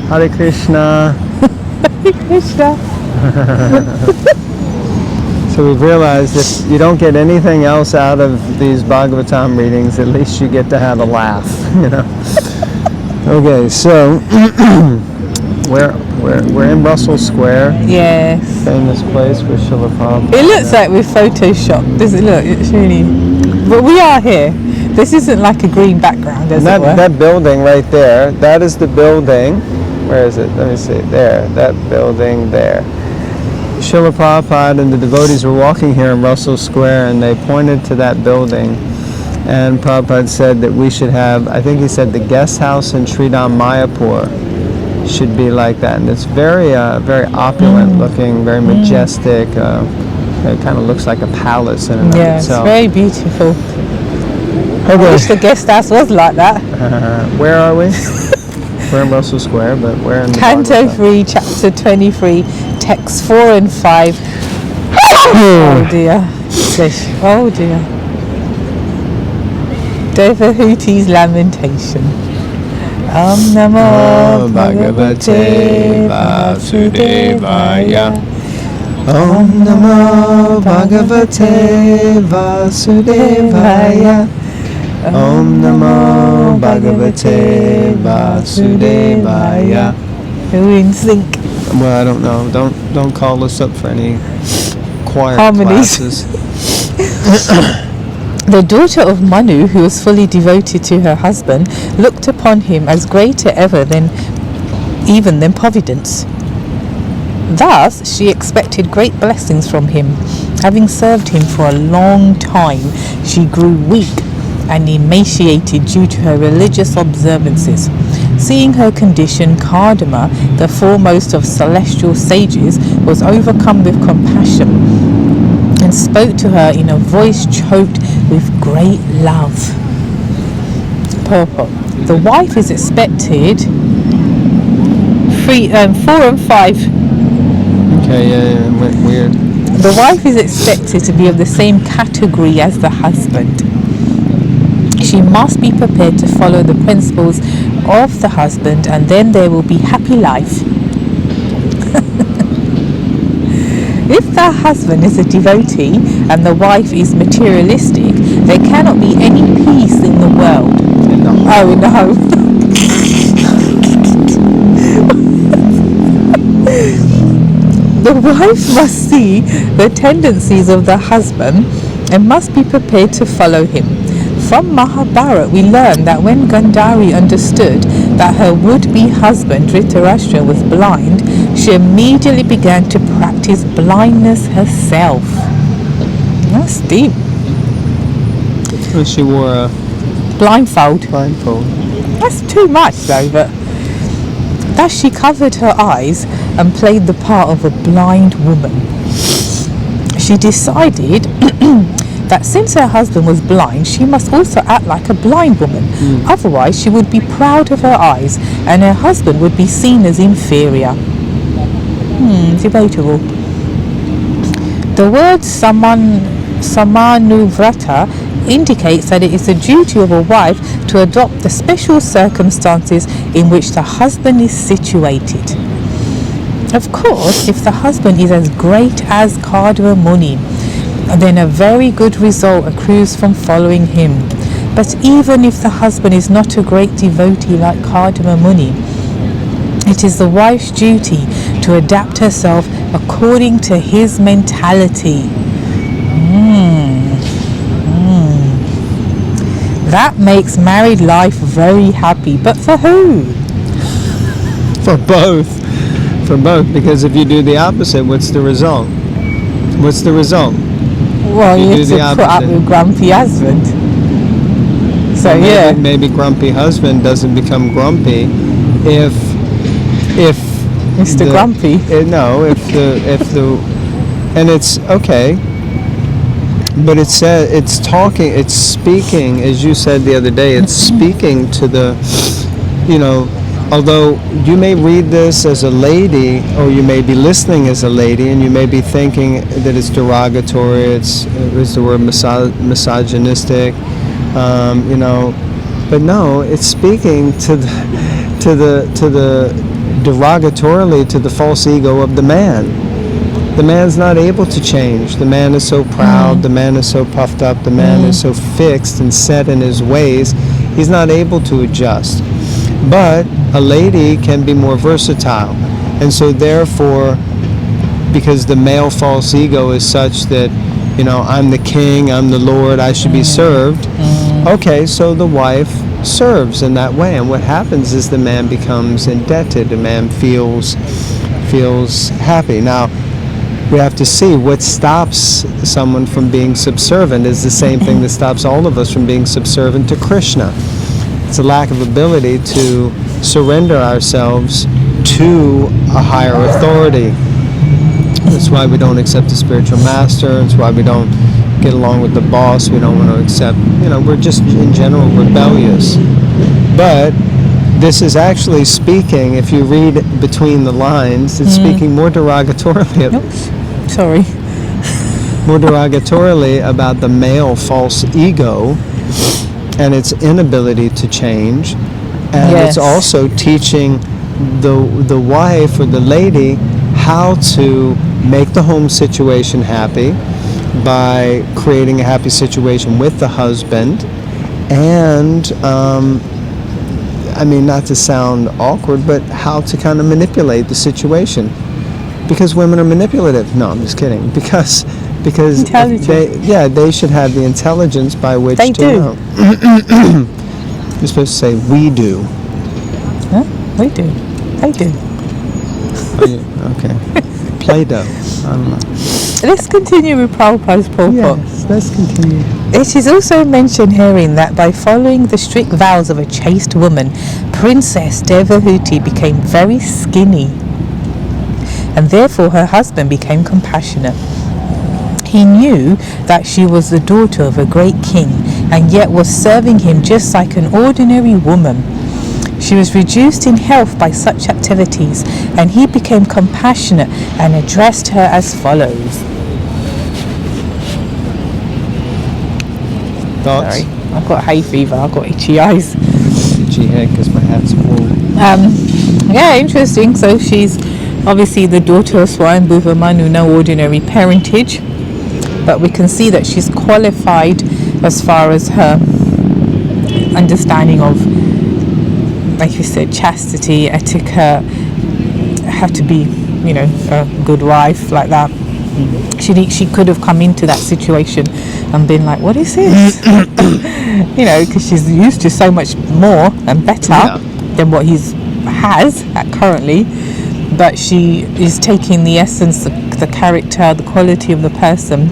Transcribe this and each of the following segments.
Hare Krishna. Hare Krishna. So we've realized if you don't get anything else out of these Bhagavatam readings, at least you get to have a laugh, you know. Okay, so we're in Russell Square. Yes. Famous place for Srila Prabhupada. It looks like we're photoshopped, does it look? It's really... But we are here. This isn't like a green background, as it were. That building right there, that is the building. Where is it? Let me see. There. That building there. Srila Prabhupada and the devotees were walking here in Russell Square, and they pointed to that building. And Prabhupada said that we should have, I think he said the guest house in Sridham Mayapur should be like that. And it's very opulent looking, very majestic. It kind of looks like a palace in and of itself. It's very beautiful. Okay. I wish the guest house was like that. Where are we? We're in Russell Square, but we're in the Canto 3, Chapter 23, Texts 4 and 5. Oh dear. Oh dear. Devahuti's lamentation. Om Namo Bhagavate Vasudevaya. Om Namo Bhagavate Vasudevaya. Om Namo Bhagavate Vasudevaya. We're in sync. Well, I don't know. Don't call us up for any choir Harmonies. classes. The daughter of Manu, who was fully devoted to her husband, looked upon him as greater ever than Providence. Thus, she expected great blessings from him. Having served him for a long time, she grew weak and emaciated due to her religious observances. Seeing her condition, Kardama, the foremost of celestial sages, was overcome with compassion and spoke to her in a voice choked with great love. Purport. The wife is expected 4 and 5. Okay, yeah, it went weird. The wife is expected to be of the same category as the husband. She must be prepared to follow the principles of the husband, and then there will be happy life. If the husband is a devotee and the wife is materialistic, there cannot be any peace in the world. In the home. Oh, in the home. The wife must see the tendencies of the husband and must be prepared to follow him. From Mahabharata, we learn that when Gandhari understood that her would-be husband Dhritarashtra was blind, she immediately began to practice blindness herself. That's deep. And she wore a Blindfold. blindfold. That's too much though, but thus she covered her eyes and played the part of a blind woman. She decided that since her husband was blind, she must also act like a blind woman. Otherwise, she would be proud of her eyes and her husband would be seen as inferior. Debatable. The word Samanuvrata indicates that it is the duty of a wife to adopt the special circumstances in which the husband is situated. Of course, if the husband is as great as Kardama Muni, then a very good result accrues from following him. But even if the husband is not a great devotee like Kardama Muni, it is the wife's duty to adapt herself according to his mentality. That makes married life very happy. But for who? For both. For both. Because if you do the opposite, what's the result? What's the result? Well, you have to put up with grumpy husband. So well, yeah. Maybe grumpy husband doesn't become grumpy if Mr. Grumpy. No, if the and it's okay. But it's speaking, as you said the other day, it's speaking to the, although you may read this as a lady, or you may be listening as a lady, and you may be thinking that it's derogatory, it's the word misogynistic, but no, it's speaking to the derogatorily to the false ego of the man. The man's not able to change. The man is so proud, the man is so puffed up, the man is so fixed and set in his ways, he's not able to adjust. But a lady can be more versatile. And so therefore, because the male false ego is such that, you know, I'm the king, I'm the Lord, I should be served. Okay, so the wife serves in that way. And what happens is the man becomes indebted. The man feels happy. Now, we have to see what stops someone from being subservient is the same thing that stops all of us from being subservient to Krishna. It's a lack of ability to surrender ourselves to a higher authority. That's why we don't accept a spiritual master. It's why we don't get along with the boss. We don't want to accept, you know, we're just in general rebellious. But this is actually speaking, if you read between the lines, it's speaking more derogatorily. Sorry. More derogatorily about the male false ego and its inability to change. And it's also teaching the wife or the lady how to make the home situation happy by creating a happy situation with the husband. And I mean, not to sound awkward, but how to kind of manipulate the situation. Because women are manipulative. No, I'm just kidding. Because they should have the intelligence by which to know. You're supposed to say we do. Huh? We do. They do. Okay. Play-Doh. I don't know. Let's continue with Prabhupada's purport. Yes, let's continue. It is also mentioned herein that by following the strict vows of a chaste woman, Princess Devahuti became very skinny, and therefore her husband became compassionate. He knew that she was the daughter of a great king, and yet was serving him just like an ordinary woman. She was reduced in health by such activities, and he became compassionate and addressed her as follows. Thoughts? Sorry, I've got hay fever, I've got itchy eyes. Itchy head because my hat's full. Yeah, interesting. So she's obviously the daughter of Swayambhuva Manu, no ordinary parentage, but we can see that she's qualified as far as her understanding of, like you said, chastity, etiquette, have to be, you know, a good wife like that. She could have come into that situation and been like, what is this? You know, because she's used to so much more and better than what he has currently. But she is taking the essence, the character, the quality of the person,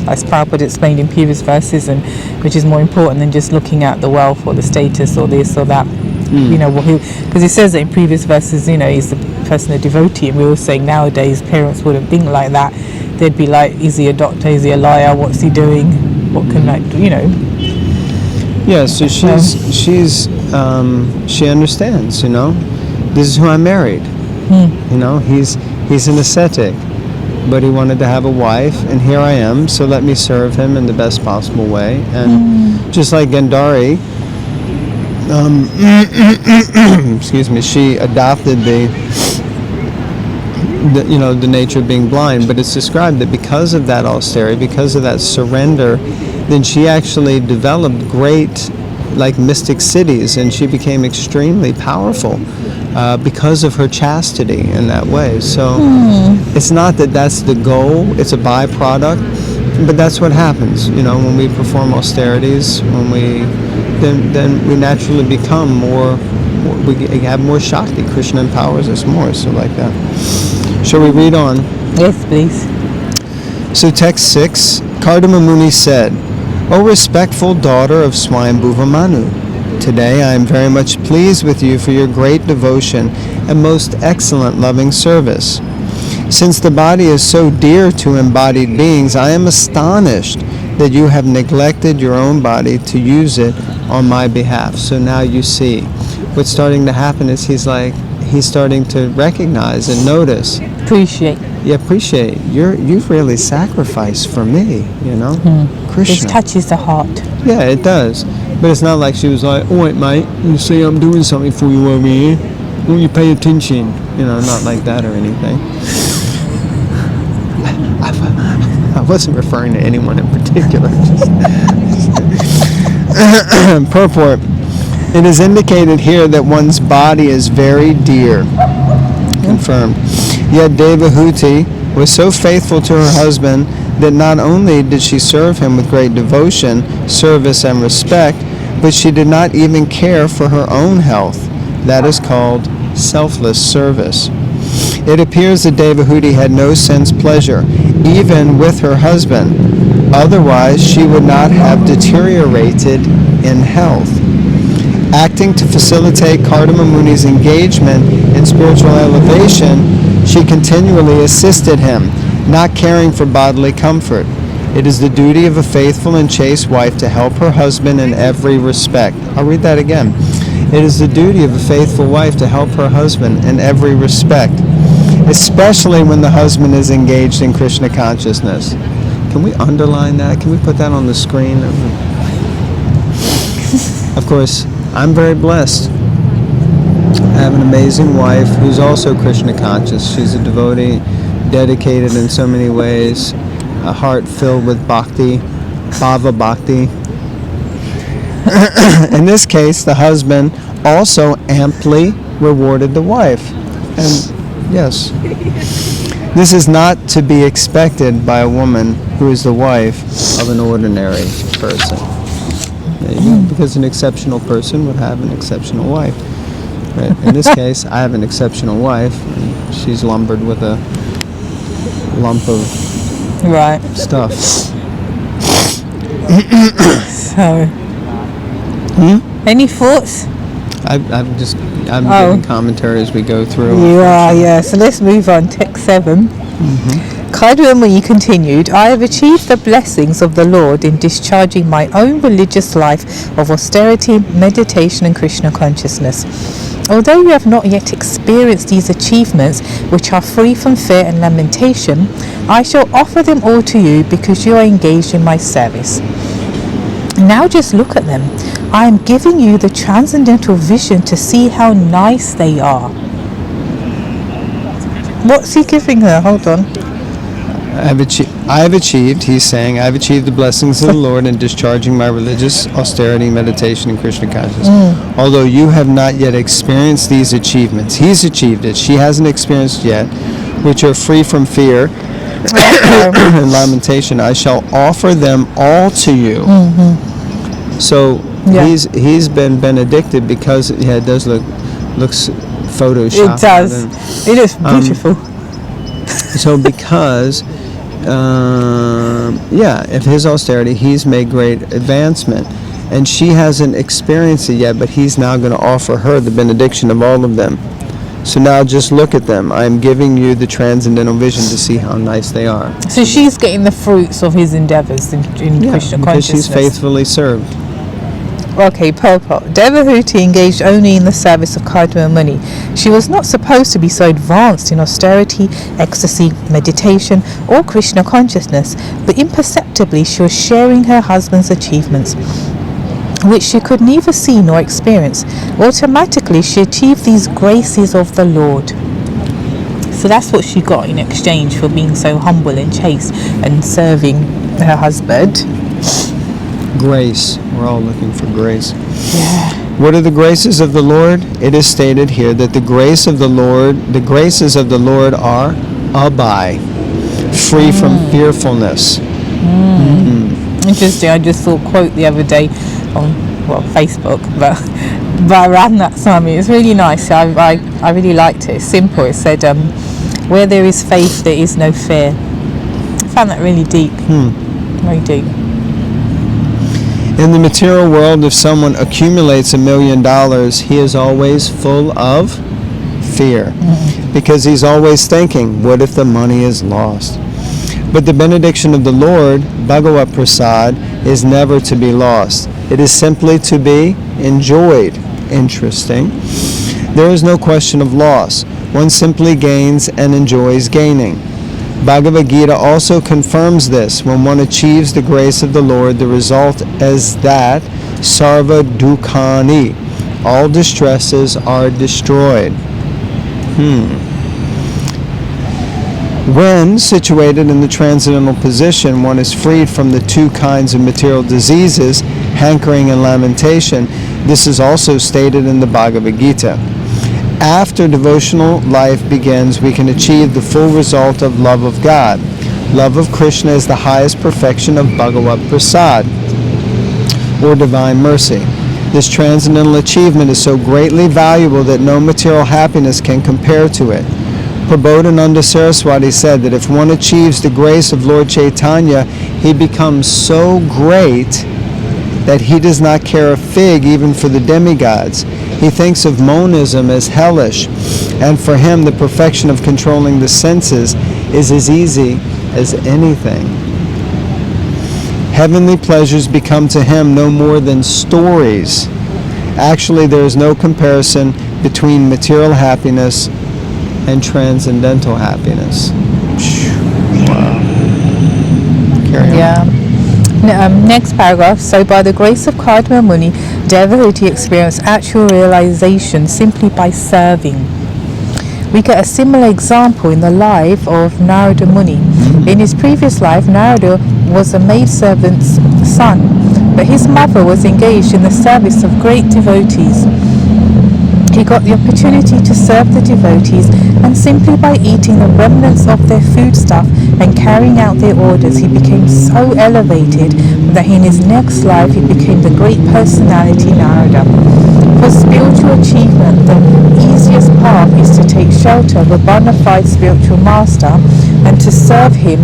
as Prabhupada explained in previous verses, and which is more important than just looking at the wealth or the status or this or that. You know, because he says that in previous verses, you know, he's the person, a devotee, and we were saying nowadays parents wouldn't think like that. They'd be like, is he a doctor, is he a lawyer, what's he doing, what can I do, you know. Yeah, so she understands, you know, this is who I married. You know, he's an ascetic, but he wanted to have a wife, and here I am, so let me serve him in the best possible way. And just like Gandhari, excuse me, she adopted the nature of being blind, but it's described that because of that austerity, because of that surrender, then she actually developed great, like, mystic cities, and she became extremely powerful because of her chastity in that way. So it's not that that's the goal, it's a byproduct, but that's what happens, you know, when we perform austerities, when then we naturally become more, we have more Shakti. Krishna empowers us more, so like that. Shall we read on? Yes, please. So text 6, Kardama Muni said, O respectful daughter of Swayambhuva Manu, today I am very much pleased with you for your great devotion and most excellent loving service. Since the body is so dear to embodied beings, I am astonished that you have neglected your own body to use it on my behalf. So now you see what's starting to happen is he's starting to recognize and notice. Appreciate. You've really sacrificed for me, you know. Krishna. It touches the heart. Yeah, it does. But it's not like she was like, oh wait mate, you see I'm doing something for you over here. Won't you pay attention? Not like that or anything. I wasn't referring to anyone in particular. Purport. It is indicated here that one's body is very dear. Confirmed. Yet Devahuti was so faithful to her husband that not only did she serve him with great devotion, service, and respect, but she did not even care for her own health. That is called selfless service. It appears that Devahuti had no sense pleasure, even with her husband. Otherwise, she would not have deteriorated in health. Acting to facilitate Kardama Muni's engagement in spiritual elevation, she continually assisted him, not caring for bodily comfort. It is the duty of a faithful and chaste wife to help her husband in every respect. I'll read that again. It is the duty of a faithful wife to help her husband in every respect, especially when the husband is engaged in Krishna consciousness. Can we underline that? Can we put that on the screen? Of course, I'm very blessed. I have an amazing wife who's also Krishna conscious. She's a devotee, dedicated in so many ways, a heart filled with bhakti, Bhava Bhakti. In this case, the husband also amply rewarded the wife. And yes, this is not to be expected by a woman who is the wife of an ordinary person. There you go. Because an exceptional person would have an exceptional wife. Right? In this case, I have an exceptional wife, and she's lumbered with a lump of stuff. So, any thoughts? I'm giving commentary as we go through. You are, yeah. So let's move on. Text 7. Kardama continued, I have achieved the blessings of the Lord in discharging my own religious life of austerity, meditation, and Krishna consciousness. Although you have not yet experienced these achievements, which are free from fear and lamentation, I shall offer them all to you because you are engaged in my service. Now just look at them. I am giving you the transcendental vision to see how nice they are. What's he giving her? Hold on. I have achieved, he's saying, I have achieved the blessings of the Lord in discharging my religious austerity, meditation, and Krishna consciousness. Although you have not yet experienced these achievements, he's achieved it, she hasn't experienced yet, which are free from fear and lamentation. I shall offer them all to you. So he's been benedicted because it does looks photoshopped. It does. It is beautiful. So because, of his austerity, he's made great advancement. And she hasn't experienced it yet, but he's now going to offer her the benediction of all of them. So now just look at them. I'm giving you the transcendental vision to see how nice they are. So she's getting the fruits of his endeavors in Krishna consciousness. Because she's faithfully served. Okay, purport. Devahuti engaged only in the service of Kardama Muni. She was not supposed to be so advanced in austerity, ecstasy, meditation, or Krishna consciousness, but imperceptibly she was sharing her husband's achievements, which she could neither see nor experience. Automatically, she achieved these graces of the Lord. So that's what she got in exchange for being so humble and chaste and serving her husband. Grace. We're all looking for grace. Yeah. What are the graces of the Lord? It is stated here that the graces of the Lord are abhai, free from fearfulness. Interesting. I just saw a quote the other day on Facebook, but by Radhanath Swami. It's really nice. I really liked it. It's simple. It said, "Where there is faith, there is no fear." I found that really deep. Very deep. In the material world, if someone accumulates $1 million, he is always full of fear because he's always thinking, what if the money is lost? But the benediction of the Lord, Bhagavat Prasad, is never to be lost. It is simply to be enjoyed. Interesting. There is no question of loss. One simply gains and enjoys gaining. Bhagavad Gita also confirms this. When one achieves the grace of the Lord, the result is that sarva dukkhani, all distresses are destroyed. When situated in the transcendental position, one is freed from the two kinds of material diseases, hankering and lamentation. This is also stated in the Bhagavad Gita. After devotional life begins, we can achieve the full result of love of God. Love of Krishna is the highest perfection of Bhagavat Prasad, or divine mercy. This transcendental achievement is so greatly valuable that no material happiness can compare to it. Prabodhananda Saraswati said that if one achieves the grace of Lord Chaitanya, he becomes so great that he does not care a fig even for the demigods. He thinks of monism as hellish, and for him the perfection of controlling the senses is as easy as anything. Heavenly pleasures become to him no more than stories. Actually, there is no comparison between material happiness and transcendental happiness. Wow. Carry on. Yeah. Next paragraph. So by the grace of Kardama Muni, devotee experienced actual realization simply by serving. We get a similar example in the life of Narada Muni. In his previous life, Narada was a maidservant's son, but his mother was engaged in the service of great devotees. He got the opportunity to serve the devotees, and simply by eating the remnants of their foodstuff and carrying out their orders, he became so elevated that in his next life he became the great personality Narada. For spiritual achievement, the easiest path is to take shelter of a bona fide spiritual master and to serve him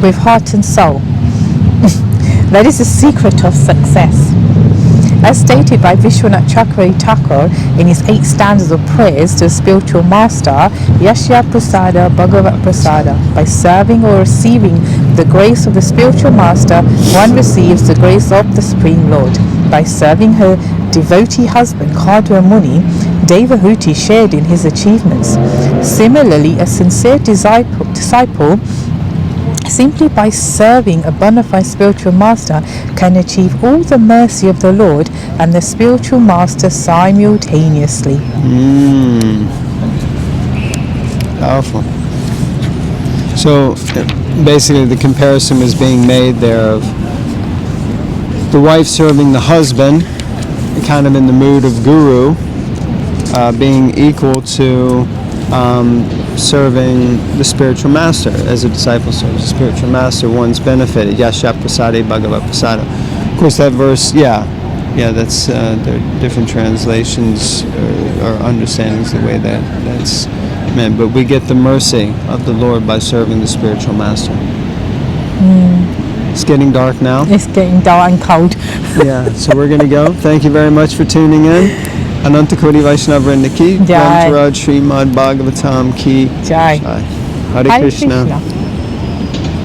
with heart and soul. That is the secret of success. As stated by Vishwanath Chakravarti Thakur in his 8 stanzas of prayers to a spiritual master, Yashya Prasada Bhagavat Prasada, by serving or receiving the grace of the spiritual master, one receives the grace of the Supreme Lord. By serving her devotee husband Kardama Muni, Devahuti shared in his achievements. Similarly, a sincere disciple simply by serving a bona fide spiritual master can achieve all the mercy of the Lord and the spiritual master simultaneously. Powerful. So basically the comparison was being made there of the wife serving the husband, kind of in the mood of guru, being equal to serving the spiritual master. As a disciple serves the spiritual master, one's benefited. Yasha Prasade Bhagavat Prasada. Of course, that verse, that's there are different translations or understandings the way that's meant. But we get the mercy of the Lord by serving the spiritual master. It's getting dark now. It's getting dark and cold. Yeah, so we're going to go. Thank you very much for tuning in. Ananta Koti Vaishnava Vrinda ki, Jai. Grantaraj Srimad Bhagavatam ki Jai. Hare Krishna.